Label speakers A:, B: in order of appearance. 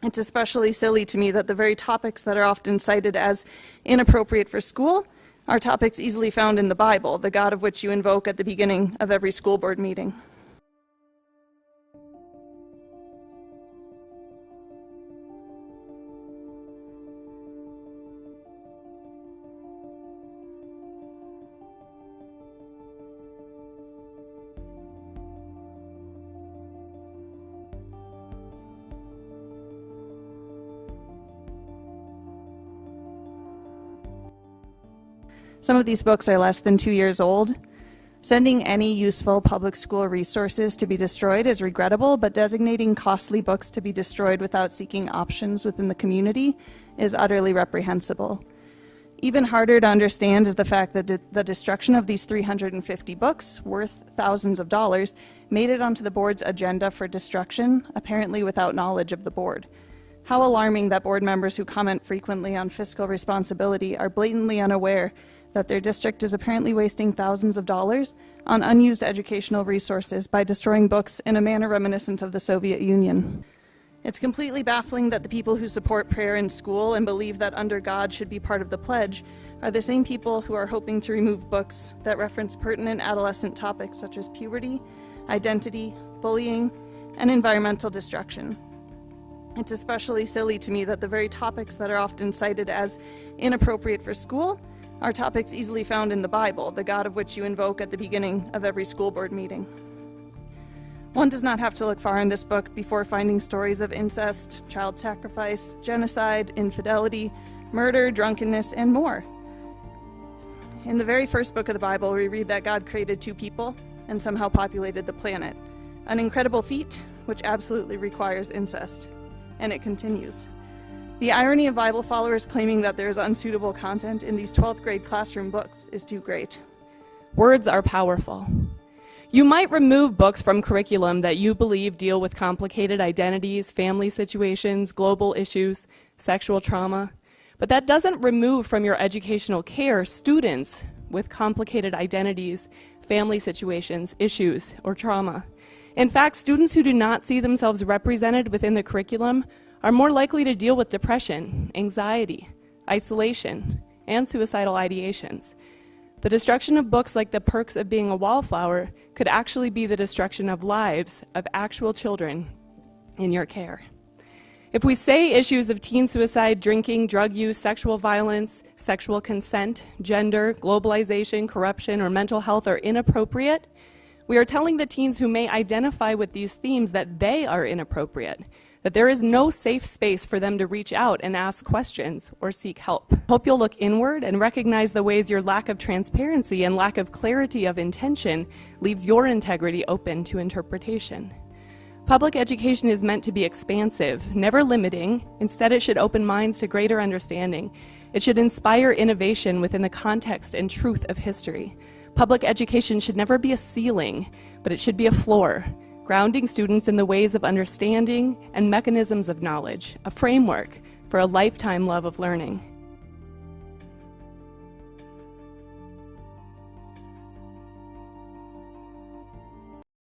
A: It's especially silly to me that the very topics that are often cited as inappropriate for school are topics easily found in the Bible, the God of which you invoke at the beginning of every school board meeting. Some of these books are less than 2 years old. Sending any useful public school resources to be destroyed is regrettable, but designating costly books to be destroyed without seeking options within the community is utterly reprehensible. Even harder to understand is the fact that the destruction of these 350 books, worth thousands of dollars, made it onto the board's agenda for destruction, apparently without knowledge of the board. How alarming that board members who comment frequently on fiscal responsibility are blatantly unaware that their district is apparently wasting thousands of dollars on unused educational resources by destroying books in a manner reminiscent of the Soviet Union. It's completely baffling that the people who support prayer in school and believe that under God should be part of the pledge are the same people who are hoping to remove books that reference pertinent adolescent topics such as puberty, identity, bullying, and environmental destruction. It's especially silly to me that the very topics that are often cited as inappropriate for school are topics easily found in the Bible, the God of which you invoke at the beginning of every school board meeting. One does not have to look far in this book before finding stories of incest, child sacrifice, genocide, infidelity, murder, drunkenness, and more. In the very first book of the Bible, we read that God created two people and somehow populated the planet, an incredible feat which absolutely requires incest. And it continues. The irony of Bible followers claiming that there is unsuitable content in these 12th grade classroom books is too great.
B: Words are powerful. You might remove books from curriculum that you believe deal with complicated identities, family situations, global issues, sexual trauma, but that doesn't remove from your educational care students with complicated identities, family situations, issues, or trauma. In fact, students who do not see themselves represented within the curriculum are more likely to deal with depression, anxiety, isolation, and suicidal ideations. The destruction of books like The Perks of Being a Wallflower could actually be the destruction of lives of actual children in your care. If we say issues of teen suicide, drinking, drug use, sexual violence, sexual consent, gender, globalization, corruption, or mental health are inappropriate, we are telling the teens who may identify with these themes that they are inappropriate, that there is no safe space for them to reach out and ask questions or seek help. Hope you'll look inward and recognize the ways your lack of transparency and lack of clarity of intention leaves your integrity open to interpretation. Public education is meant to be expansive, never limiting. Instead, it should open minds to greater understanding. It should inspire innovation within the context and truth of history. Public education should never be a ceiling, but it should be a floor, grounding students in the ways of understanding and mechanisms of knowledge, a framework for a lifetime love of learning.